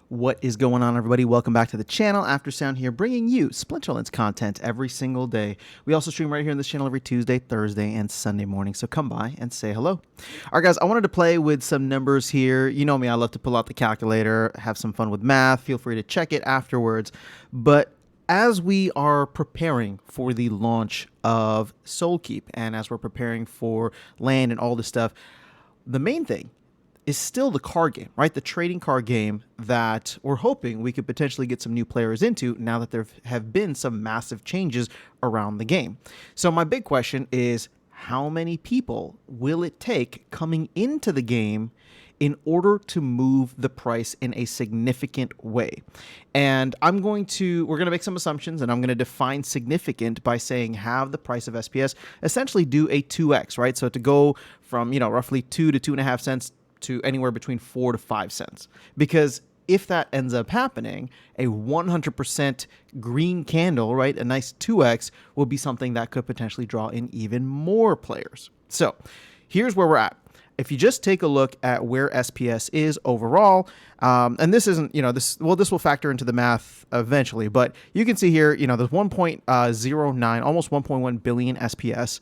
What is going on, everybody? Welcome back to the channel. After Sound here, bringing you Splinterlands content every single day. We also stream right here on this channel every Tuesday, Thursday, and Sunday morning, so come by and say hello. All right, guys, I wanted to play with some numbers here. You know me, I love to pull out the calculator, have some fun with math. Feel free to check it afterwards. But as we are preparing for the launch of Soulkeep, and as we're preparing for land and all this stuff, the main thing is still the card game, right? The trading card game that we're hoping we could potentially get some new players into now that there have been some massive changes around the game. So my big question is, how many people will it take coming into the game in order to move the price in a significant way? And we're going to make some assumptions, and I'm going to define significant by saying have the price of SPS essentially do a 2x, right? So to go from, roughly 2 to 2.5 cents to anywhere between 4 to 5 cents. Because if that ends up happening, a 100% green candle, right, a nice 2x, will be something that could potentially draw in even more players. So here's where we're at. If you just take a look at where SPS is overall, and this isn't, this will factor into the math eventually, but you can see here, there's 1.09, almost 1.1 billion SPS.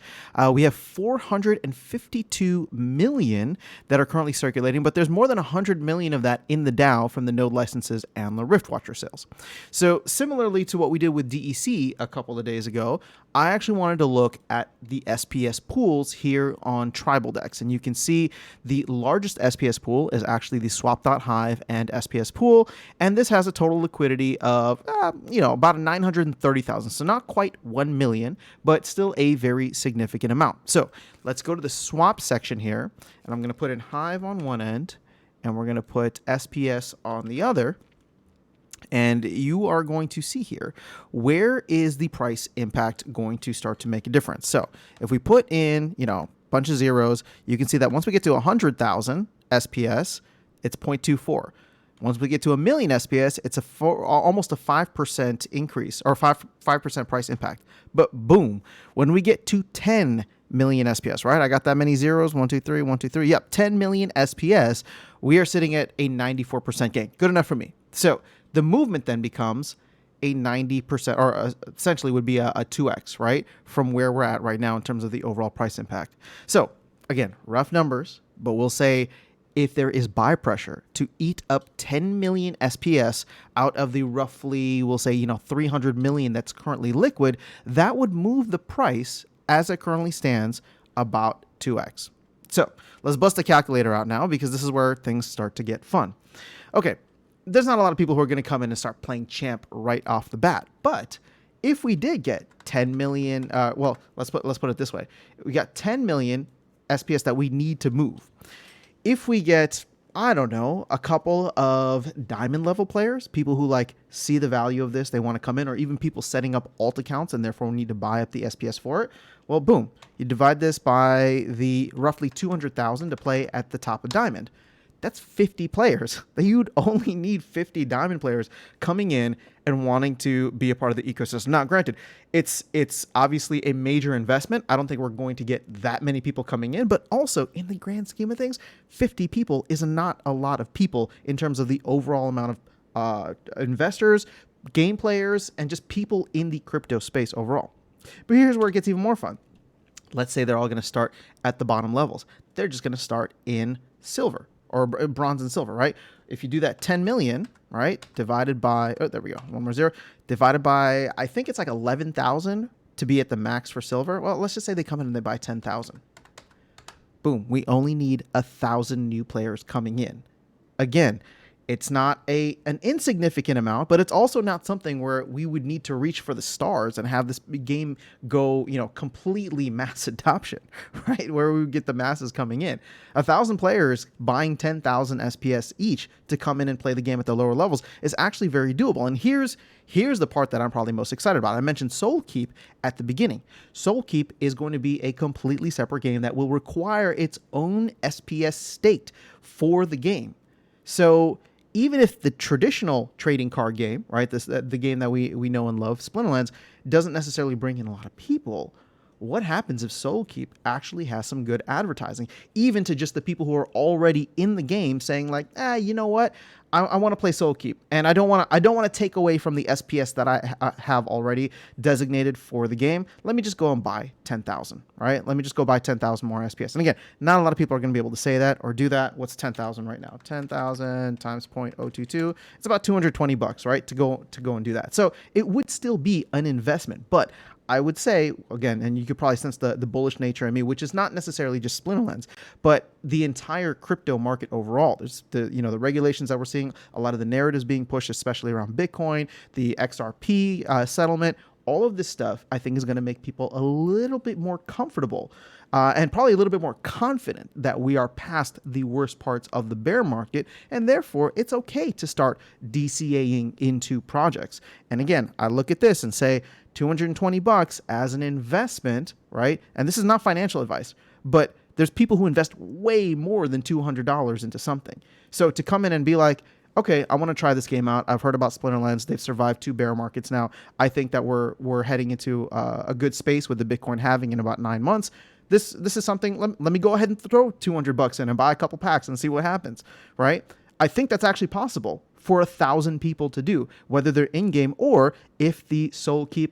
We have 452 million that are currently circulating, but there's more than 100 million of that in the DAO from the node licenses and the Riftwatcher sales. So similarly to what we did with DEC a couple of days ago, I actually wanted to look at the SPS pools here on Tribal Decks, and you can see the largest SPS pool is actually the Swap.hive and SPS pool, and this has a total liquidity of about 930,000, so not quite 1 million, but still a very significant amount. So let's go to the swap section here, and I'm going to put in Hive on one end, and we're going to put SPS on the other. And you are going to see here, where is the price impact going to start to make a difference? So if we put in, a bunch of zeros, you can see that once we get to 100,000 SPS, it's 0.24. Once we get to 1 million SPS, it's almost a 5% increase, or 5% price impact. But boom, when we get to 10 million SPS, right? I got that many zeros, 1, 2, 3, 1, 2, 3. Yep, 10 million SPS, we are sitting at a 94% gain. Good enough for me. So the movement then becomes a 90%, or essentially would be a 2x, right? From where we're at right now in terms of the overall price impact. So again, rough numbers, but we'll say if there is buy pressure to eat up 10 million SPS out of the roughly, we'll say, 300 million that's currently liquid, that would move the price as it currently stands about 2x. So let's bust the calculator out now, because this is where things start to get fun. Okay. There's not a lot of people who are going to come in and start playing champ right off the bat. But if we did get 10 million, let's put it this way. We got 10 million SPS that we need to move. If we get, I don't know, a couple of diamond level players, people who see the value of this, they want to come in, or even people setting up alt accounts and therefore need to buy up the SPS for it. Well, boom, you divide this by the roughly 200,000 to play at the top of diamond. That's 50 players. You'd only need 50 diamond players coming in and wanting to be a part of the ecosystem. Now, granted, it's obviously a major investment. I don't think we're going to get that many people coming in, but also in the grand scheme of things, 50 people is not a lot of people in terms of the overall amount of investors, game players, and just people in the crypto space overall. But here's where it gets even more fun. Let's say they're all going to start at the bottom levels. They're just going to start in silver, or bronze and silver, right? If you do that 10 million, right, divided by, there we go, one more zero, divided by, I think it's 11,000 to be at the max for silver. Well, let's just say they come in and they buy 10,000. Boom, we only need 1,000 new players coming in. Again, it's not an insignificant amount, but it's also not something where we would need to reach for the stars and have this game go, completely mass adoption, right? Where we would get the masses coming in. 1,000 players buying 10,000 SPS each to come in and play the game at the lower levels is actually very doable. And here's the part that I'm probably most excited about. I mentioned Soulkeep at the beginning. Soulkeep is going to be a completely separate game that will require its own SPS staked for the game. So even if the traditional trading card game, right, the game that we know and love, Splinterlands, doesn't necessarily bring in a lot of people, what happens if Soulkeep actually has some good advertising, even to just the people who are already in the game saying you know what, I want to play Soulkeep, and I don't want to take away from the SPS that I have already designated for the game. Let me just go and buy 10,000. Right? Let me just go buy 10,000 more SPS. And again, not a lot of people are going to be able to say that or do that. What's 10,000 right now? 10,000 times 0.022. It's about $220, right? To go and do that. So it would still be an investment, but I would say, again, and you could probably sense the bullish nature in me, which is not necessarily just Splinterlands, but the entire crypto market overall. There's the regulations that we're seeing, a lot of the narratives being pushed, especially around Bitcoin, the XRP settlement. All of this stuff, I think, is going to make people a little bit more comfortable and probably a little bit more confident that we are past the worst parts of the bear market, and therefore it's okay to start DCAing into projects. And again, I look at this and say, $220 as an investment, right? And this is not financial advice, but there's people who invest way more than $200 into something. So to come in and be like, okay, I want to try this game out. I've heard about Splinterlands. They've survived 2 bear markets now. I think that we're heading into a good space with the Bitcoin halving in about 9 months. This is something. Let me go ahead and throw $200 in and buy a couple packs and see what happens, right? I think that's actually possible for 1,000 people to do, whether they're in game or if the Soulkeep,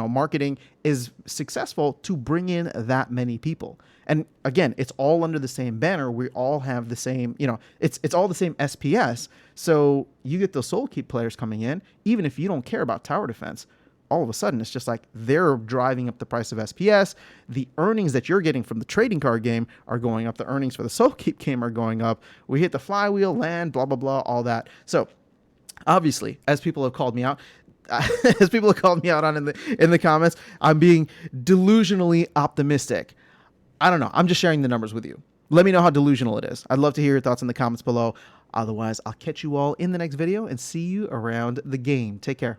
marketing is successful to bring in that many people. And again, it's all under the same banner. We all have the same, it's all the same SPS. So you get those Soulkeep players coming in, even if you don't care about tower defense. All of a sudden, it's just like they're driving up the price of SPS. The earnings that you're getting from the trading card game are going up. The earnings for the Soulkeep game are going up. We hit the flywheel, land, blah, blah, blah, all that. So obviously, as people have called me out, on in the comments, I'm being delusionally optimistic. I don't know. I'm just sharing the numbers with you. Let me know how delusional it is. I'd love to hear your thoughts in the comments below. Otherwise, I'll catch you all in the next video and see you around the game. Take care.